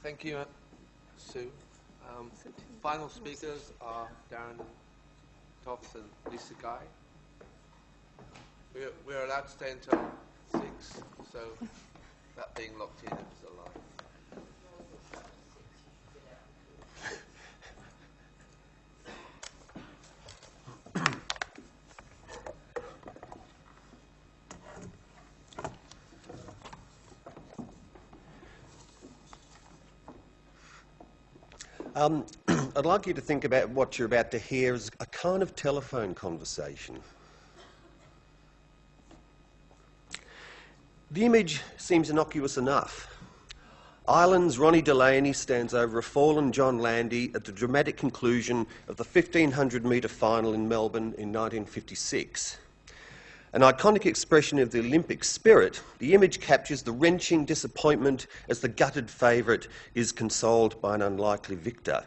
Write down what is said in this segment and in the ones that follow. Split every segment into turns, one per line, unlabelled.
Thank you, Sue. Final speakers are Darren, Tofts and Lisa Guy. We're allowed to stay until 6, so that being locked in is a lie.
I'd like you to think about what you're about to hear as a kind of telephone conversation. The image seems innocuous enough. Ireland's Ronnie Delaney stands over a fallen John Landy at the dramatic conclusion of the 1500-metre final in Melbourne in 1956. An iconic expression of the Olympic spirit, the image captures the wrenching disappointment as the gutted favourite is consoled by an unlikely victor.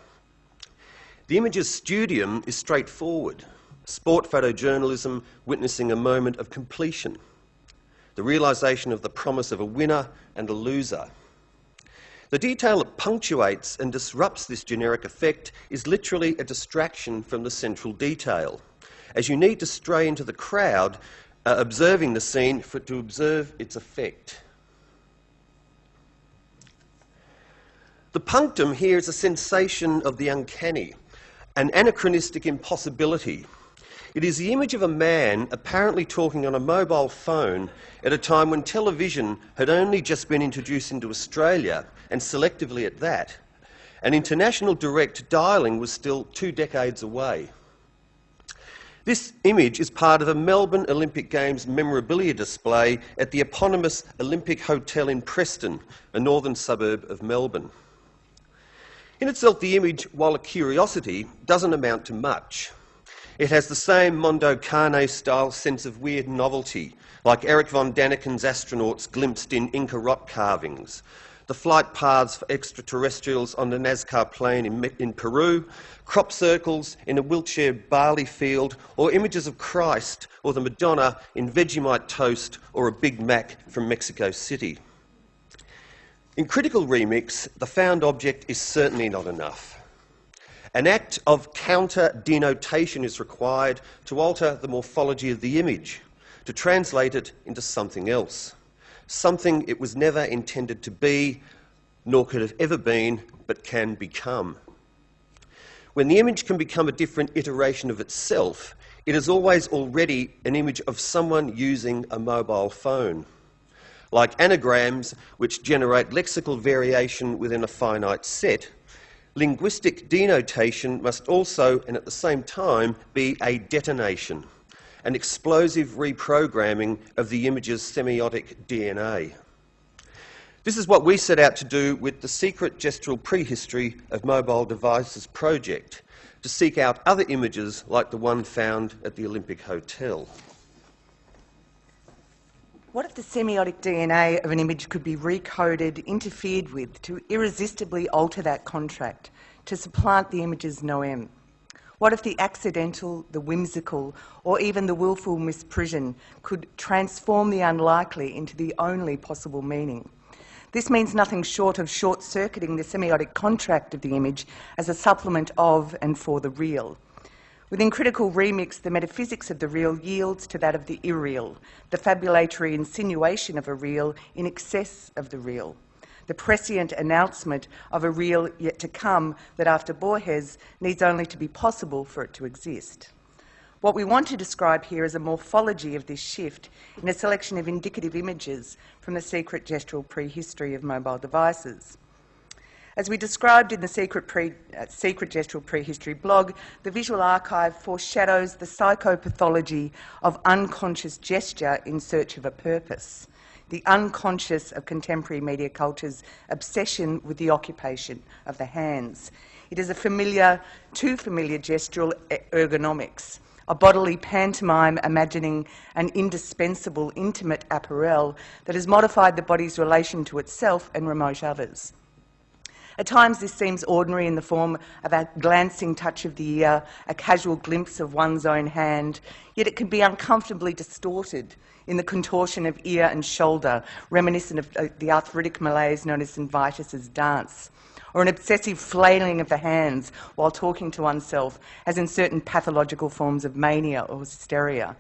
The image's studium is straightforward, sport photojournalism witnessing a moment of completion, the realisation of the promise of a winner and a loser. The detail that punctuates and disrupts this generic effect is literally a distraction from the central detail, as you need to stray into the crowd observing the scene to observe its effect. The punctum here is a sensation of the uncanny, an anachronistic impossibility. It is the image of a man apparently talking on a mobile phone at a time when television had only just been introduced into Australia, and selectively at that, and international direct dialling was still 2 decades away. This image is part of a Melbourne Olympic Games memorabilia display at the eponymous Olympic Hotel in Preston, a northern suburb of Melbourne. In itself, the image, while a curiosity, doesn't amount to much. It has the same Mondo Cane-style sense of weird novelty, like Eric von Daniken's astronauts glimpsed in Inca rock carvings, the flight paths for extraterrestrials on the Nazca Plain in Peru, crop circles in a Wiltshire barley field, or images of Christ or the Madonna in Vegemite toast or a Big Mac from Mexico City. In critical remix, the found object is certainly not enough. An act of counter-denotation is required to alter the morphology of the image, to translate it into something else, something it was never intended to be, nor could have ever been, but can become. When the image can become a different iteration of itself, it is always already an image of someone using a mobile phone. Like anagrams, which generate lexical variation within a finite set, linguistic denotation must also, and at the same time, be a detonation, an explosive reprogramming of the image's semiotic DNA. This is what we set out to do with the Secret Gestural Prehistory of Mobile Devices project, to seek out other images like the one found at the Olympic Hotel.
What if the semiotic DNA of an image could be recoded, interfered with, to irresistibly alter that contract, to supplant the image's noem? What if the accidental, the whimsical, or even the willful misprision could transform the unlikely into the only possible meaning? This means nothing short of short-circuiting the semiotic contract of the image as a supplement of and for the real. Within critical remix, the metaphysics of the real yields to that of the irreal, the fabulatory insinuation of a real in excess of the real, the prescient announcement of a real yet to come that after Borges needs only to be possible for it to exist. What we want to describe here is a morphology of this shift in a selection of indicative images from the Secret Gestural Prehistory of Mobile Devices. As we described in the Secret Gestural Prehistory blog, the visual archive foreshadows the psychopathology of unconscious gesture in search of a purpose, the unconscious of contemporary media culture's obsession with the occupation of the hands. It is a too familiar gestural ergonomics, a bodily pantomime imagining an indispensable intimate apparel that has modified the body's relation to itself and remote others. At times this seems ordinary in the form of a glancing touch of the ear, a casual glimpse of one's own hand, yet it can be uncomfortably distorted in the contortion of ear and shoulder, reminiscent of the arthritic malaise known as Invitus's dance, or an obsessive flailing of the hands while talking to oneself, as in certain pathological forms of mania or hysteria.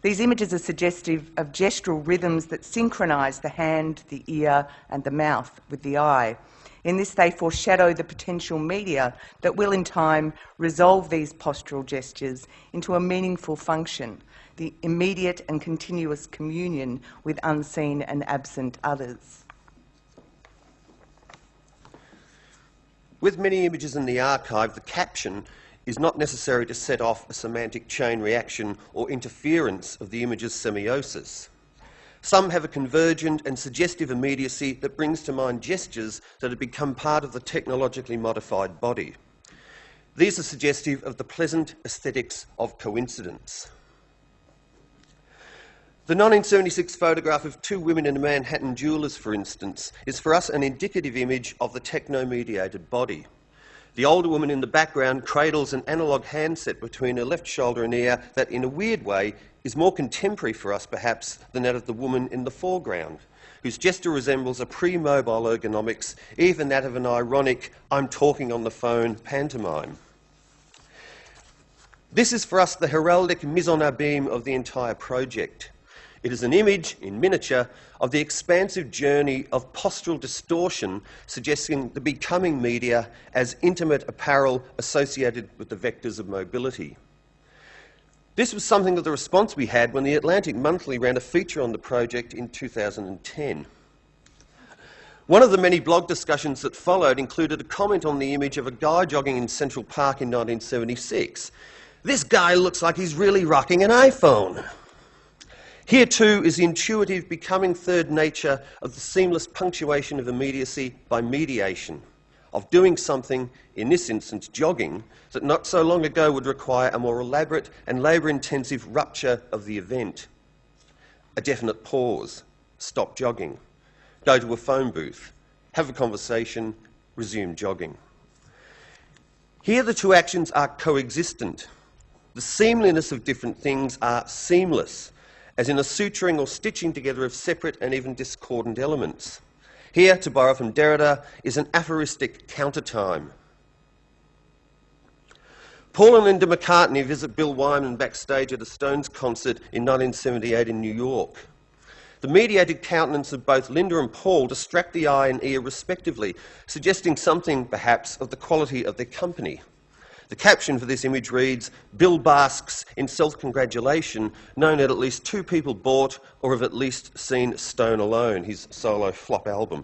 These images are suggestive of gestural rhythms that synchronise the hand, the ear and the mouth with the eye. In this, they foreshadow the potential media that will, in time, resolve these postural gestures into a meaningful function, the immediate and continuous communion with unseen and absent others.
With many images in the archive, the caption is not necessary to set off a semantic chain reaction or interference of the image's semiosis. Some have a convergent and suggestive immediacy that brings to mind gestures that have become part of the technologically modified body. These are suggestive of the pleasant aesthetics of coincidence. The 1976 photograph of two women in a Manhattan jeweller's, for instance, is for us an indicative image of the techno-mediated body. The older woman in the background cradles an analogue handset between her left shoulder and ear that, in a weird way, is more contemporary for us, perhaps, than that of the woman in the foreground, whose gesture resembles a pre-mobile ergonomics, even that of an ironic "I'm talking on the phone" pantomime. This is for us the heraldic mise en abîme of the entire project. It is an image, in miniature, of the expansive journey of postural distortion, suggesting the becoming media as intimate apparel associated with the vectors of mobility. This was something of the response we had when the Atlantic Monthly ran a feature on the project in 2010. One of the many blog discussions that followed included a comment on the image of a guy jogging in Central Park in 1976. "This guy looks like he's really rocking an iPhone." Here too is the intuitive becoming third nature of the seamless punctuation of immediacy by mediation, of doing something, in this instance jogging, that not so long ago would require a more elaborate and labour-intensive rupture of the event. A definite pause, stop jogging, go to a phone booth, have a conversation, resume jogging. Here the two actions are coexistent. The seamliness of different things are seamless, as in a suturing or stitching together of separate and even discordant elements. Here, to borrow from Derrida, is an aphoristic countertime. Paul and Linda McCartney visit Bill Wyman backstage at a Stones concert in 1978 in New York. The mediated countenance of both Linda and Paul distract the eye and ear respectively, suggesting something, perhaps, of the quality of their company. The caption for this image reads, "Bill basks in self-congratulation, knowing that at least two people bought or have at least seen Stone Alone," his solo flop album.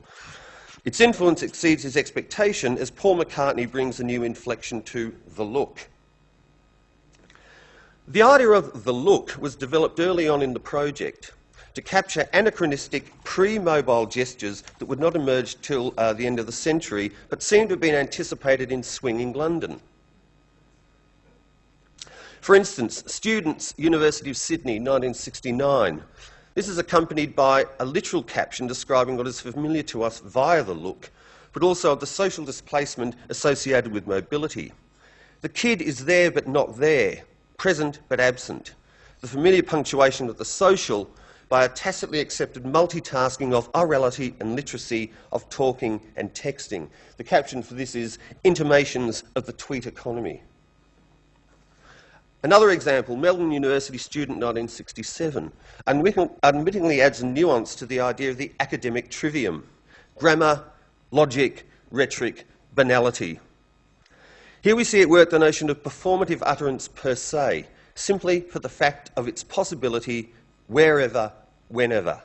Its influence exceeds his expectation as Paul McCartney brings a new inflection to the look. The idea of the look was developed early on in the project to capture anachronistic pre-mobile gestures that would not emerge till the end of the century, but seem to have been anticipated in swinging London. For instance, Students, University of Sydney, 1969. This is accompanied by a literal caption describing what is familiar to us via the look, but also of the social displacement associated with mobility. The kid is there but not there, present but absent. The familiar punctuation of the social by a tacitly accepted multitasking of orality and literacy, of talking and texting. The caption for this is "Intimations of the Tweet Economy." Another example, Melbourne University student, 1967, unwittingly adds a nuance to the idea of the academic trivium: grammar, logic, rhetoric, banality. Here we see at work the notion of performative utterance per se, simply for the fact of its possibility wherever, whenever.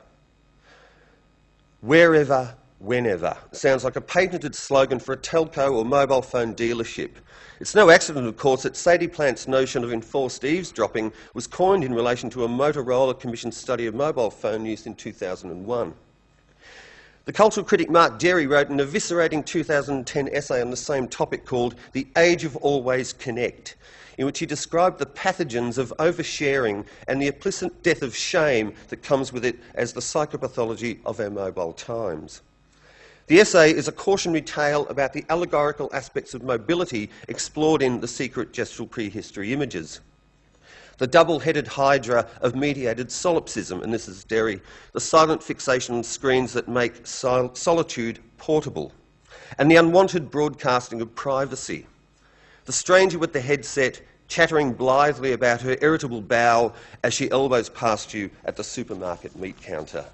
Wherever, whenever. Sounds like a patented slogan for a telco or mobile phone dealership. It's no accident, of course, that Sadie Plant's notion of enforced eavesdropping was coined in relation to a Motorola commissioned study of mobile phone use in 2001. The cultural critic Mark Derry wrote an eviscerating 2010 essay on the same topic called "The Age of Always Connect," in which he described the pathogens of oversharing and the implicit death of shame that comes with it as the psychopathology of our mobile times. The essay is a cautionary tale about the allegorical aspects of mobility explored in The Secret Gestural Prehistory Images. The double-headed hydra of mediated solipsism, and this is Derry, the silent fixation on screens that make solitude portable. and the unwanted broadcasting of privacy. The stranger with the headset chattering blithely about her irritable bowel as she elbows past you at the supermarket meat counter.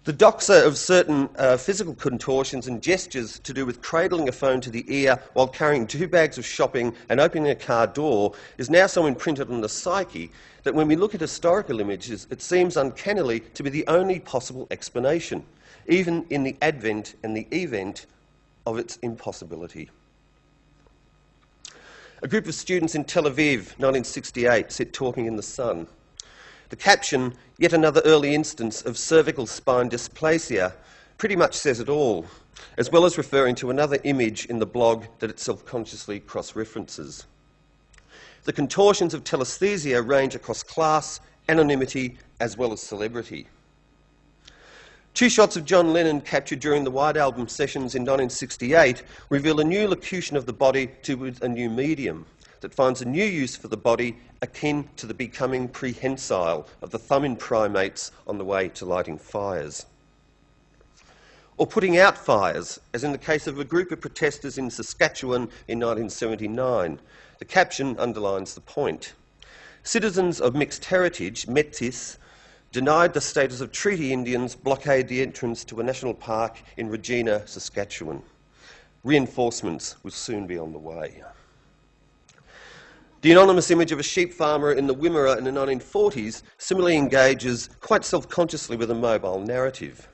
The doxa of certain physical contortions and gestures to do with cradling a phone to the ear while carrying 2 bags of shopping and opening a car door is now so imprinted on the psyche that when we look at historical images, it seems uncannily to be the only possible explanation, even in the advent and the event of its impossibility. A group of students in Tel Aviv, 1968, sit talking in the sun. The caption, "Yet another early instance of cervical spine dysplasia," pretty much says it all, as well as referring to another image in the blog that it self-consciously cross-references. The contortions of telesthesia range across class, anonymity, as well as celebrity. 2 shots of John Lennon captured during the White Album sessions in 1968 reveal a new locution of the body to a new medium that finds a new use for the body akin to the becoming prehensile of the thumb in primates on the way to lighting fires. Or putting out fires, as in the case of a group of protesters in Saskatchewan in 1979. The caption underlines the point. Citizens of mixed heritage, Métis, denied the status of treaty Indians blockade the entrance to a national park in Regina, Saskatchewan. Reinforcements will soon be on the way. The anonymous image of a sheep farmer in the Wimmera in the 1940s similarly engages quite self-consciously with a mobile narrative.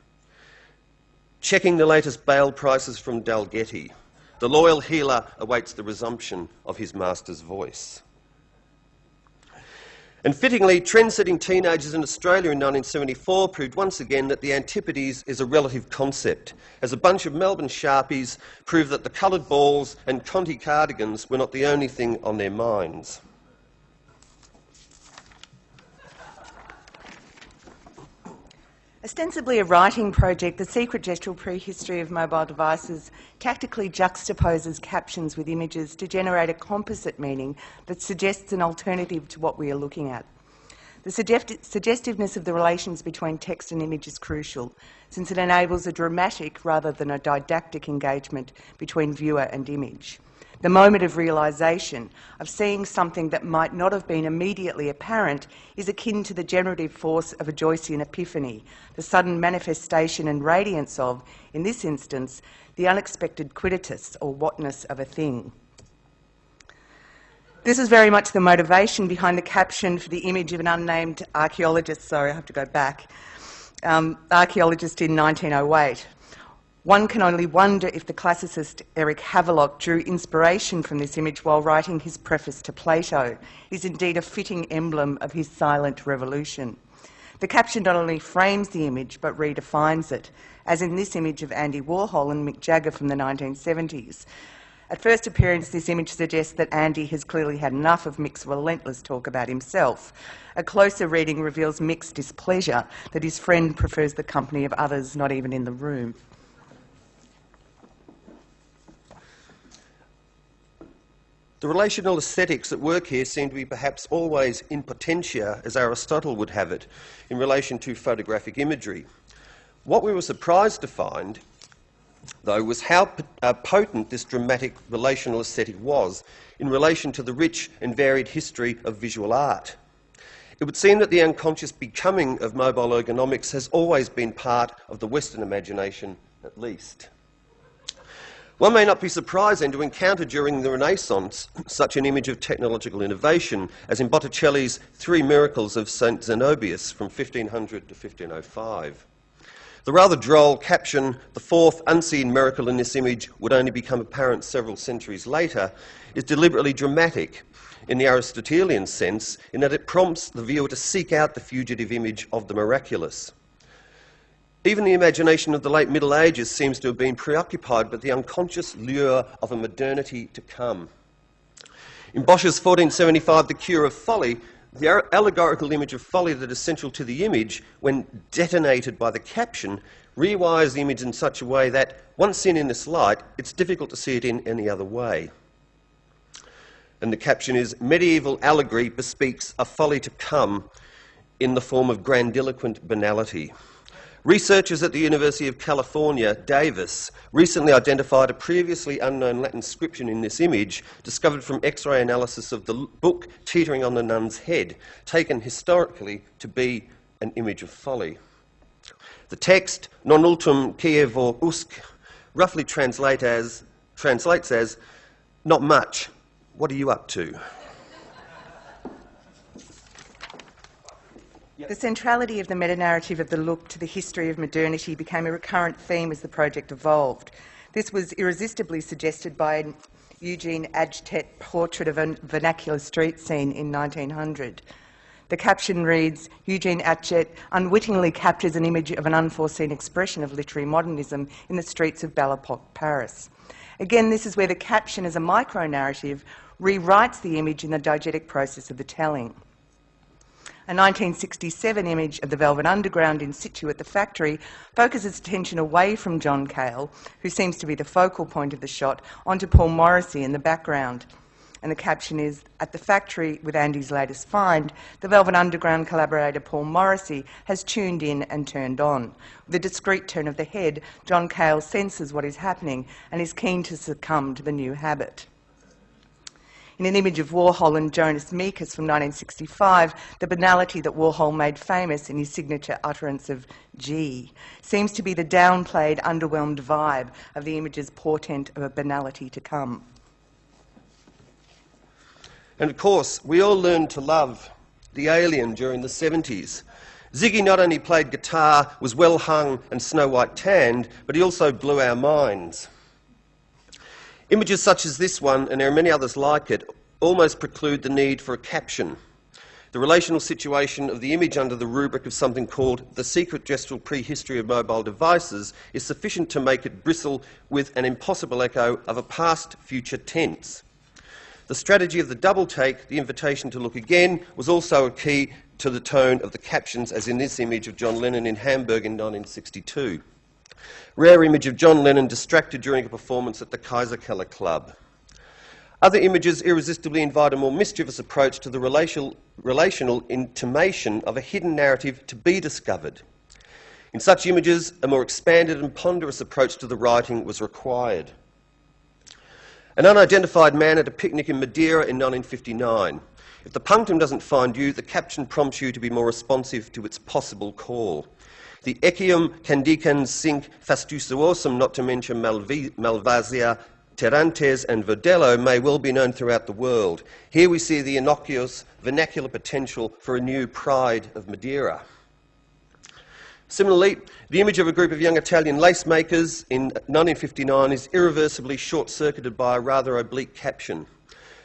Checking the latest bail prices from Dalgety, the loyal healer awaits the resumption of his master's voice. And fittingly, trend-setting teenagers in Australia in 1974 proved once again that the antipodes is a relative concept, as a bunch of Melbourne Sharpies proved that the coloured balls and Conti cardigans were not the only thing on their minds.
Ostensibly a writing project, the Secret Gestural Prehistory of Mobile Devices tactically juxtaposes captions with images to generate a composite meaning that suggests an alternative to what we are looking at. The suggestiveness of the relations between text and image is crucial, since it enables a dramatic rather than a didactic engagement between viewer and image. The moment of realisation, of seeing something that might not have been immediately apparent, is akin to the generative force of a Joycean epiphany, the sudden manifestation and radiance of, in this instance, the unexpected quidditus or whatness of a thing. This is very much the motivation behind the caption for the image of an unnamed archaeologist, archaeologist in 1908. One can only wonder if the classicist Eric Havelock drew inspiration from this image while writing his preface to Plato. It is indeed a fitting emblem of his silent revolution. The caption not only frames the image but redefines it, as in this image of Andy Warhol and Mick Jagger from the 1970s. At first appearance, this image suggests that Andy has clearly had enough of Mick's relentless talk about himself. A closer reading reveals Mick's displeasure that his friend prefers the company of others not even in the room.
The relational aesthetics at work here seem to be perhaps always in potentia, as Aristotle would have it, in relation to photographic imagery. What we were surprised to find, though, was how potent this dramatic relational aesthetic was in relation to the rich and varied history of visual art. It would seem that the unconscious becoming of mobile ergonomics has always been part of the Western imagination, at least. One may not be surprised then to encounter during the Renaissance such an image of technological innovation as in Botticelli's Three Miracles of St. Zenobius from 1500 to 1505. The rather droll caption, "The fourth unseen miracle in this image would only become apparent several centuries later," is deliberately dramatic in the Aristotelian sense in that it prompts the viewer to seek out the fugitive image of the miraculous. Even the imagination of the late Middle Ages seems to have been preoccupied with the unconscious lure of a modernity to come. In Bosch's 1475 The Cure of Folly, the allegorical image of folly that is central to the image, when detonated by the caption, rewires the image in such a way that, once seen in this light, it's difficult to see it in any other way. And the caption is, "Medieval allegory bespeaks a folly to come in the form of grandiloquent banality." Researchers at the University of California, Davis, recently identified a previously unknown Latin inscription in this image, discovered from X-ray analysis of the book Teetering on the Nun's Head, taken historically to be an image of folly. The text, non ultum Kievo usc, roughly translates as, not much, what are you up to?
The centrality of the meta-narrative of the look to the history of modernity became a recurrent theme as the project evolved. This was irresistibly suggested by an Eugene Adjtet portrait of a vernacular street scene in 1900. The caption reads, Eugene Adjtet unwittingly captures an image of an unforeseen expression of literary modernism in the streets of Belle Epoque, Paris. Again, this is where the caption as a micro-narrative rewrites the image in the diegetic process of the telling. A 1967 image of the Velvet Underground in situ at the factory focuses attention away from John Cale, who seems to be the focal point of the shot, onto Paul Morrissey in the background. And the caption is, at the factory with Andy's latest find, the Velvet Underground collaborator Paul Morrissey has tuned in and turned on. With a discreet turn of the head, John Cale senses what is happening and is keen to succumb to the new habit. In an image of Warhol and Jonas Mekas from 1965, the banality that Warhol made famous in his signature utterance of G seems to be the downplayed, underwhelmed vibe of the image's portent of a banality to come.
And of course, we all learned to love the Alien during the 70s. Ziggy not only played guitar, was well hung and snow white tanned, but he also blew our minds. Images such as this one, and there are many others like it, almost preclude the need for a caption. The relational situation of the image under the rubric of something called the secret gestural prehistory of mobile devices is sufficient to make it bristle with an impossible echo of a past-future tense. The strategy of the double take, the invitation to look again, was also a key to the tone of the captions, as in this image of John Lennon in Hamburg in 1962. Rare image of John Lennon distracted during a performance at the Kaiserkeller Club. Other images irresistibly invite a more mischievous approach to the relational intimation of a hidden narrative to be discovered. In such images, a more expanded and ponderous approach to the writing was required. An unidentified man at a picnic in Madeira in 1959. If the punctum doesn't find you, the caption prompts you to be more responsive to its possible call. The ecium candicans sinc fastuosum, not to mention Malvasia, Terrantes and Verdelho, may well be known throughout the world. Here we see the innocuous vernacular potential for a new pride of Madeira. Similarly, the image of a group of young Italian lace makers in 1959 is irreversibly short-circuited by a rather oblique caption.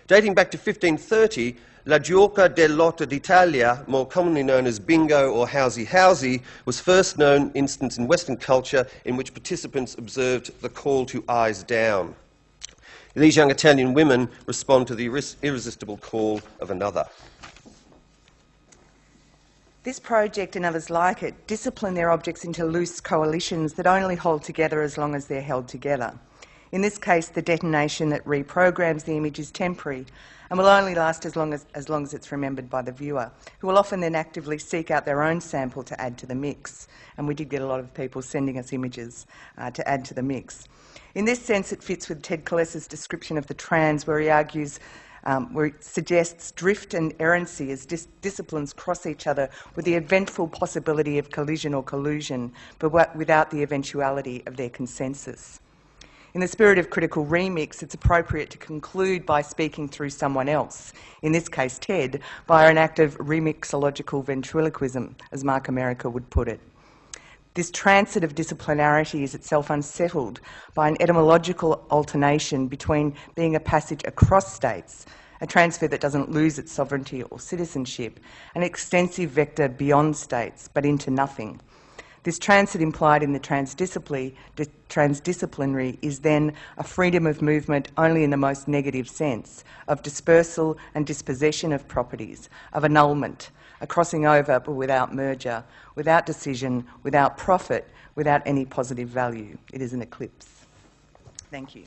Dating back to 1530, La Giuoca del Lotto d'Italia, more commonly known as bingo or housey housey, was first known instance in Western culture in which participants observed the call to eyes down. These young Italian women respond to the irresistible call of another.
This project and others like it discipline their objects into loose coalitions that only hold together as long as they're held together. In this case, the detonation that reprograms the image is temporary and will only last as long as it's remembered by the viewer, who will often then actively seek out their own sample to add to the mix. And we did get a lot of people sending us images to add to the mix. In this sense, it fits with Ted Kolles's description of the trans, where he argues, where it suggests drift and errancy as disciplines cross each other with the eventful possibility of collision or collusion, but without the eventuality of their consensus. In the spirit of critical remix, it's appropriate to conclude by speaking through someone else, in this case Ted, by an act of remixological ventriloquism, as Mark America would put it. This transit of disciplinarity is itself unsettled by an etymological alternation between being a passage across states, a transfer that doesn't lose its sovereignty or citizenship, an extensive vector beyond states, but into nothing. This transit implied in the transdisciplinary is then a freedom of movement only in the most negative sense, of dispersal and dispossession of properties, of annulment, a crossing over but without merger, without decision, without profit, without any positive value. It is an eclipse. Thank you.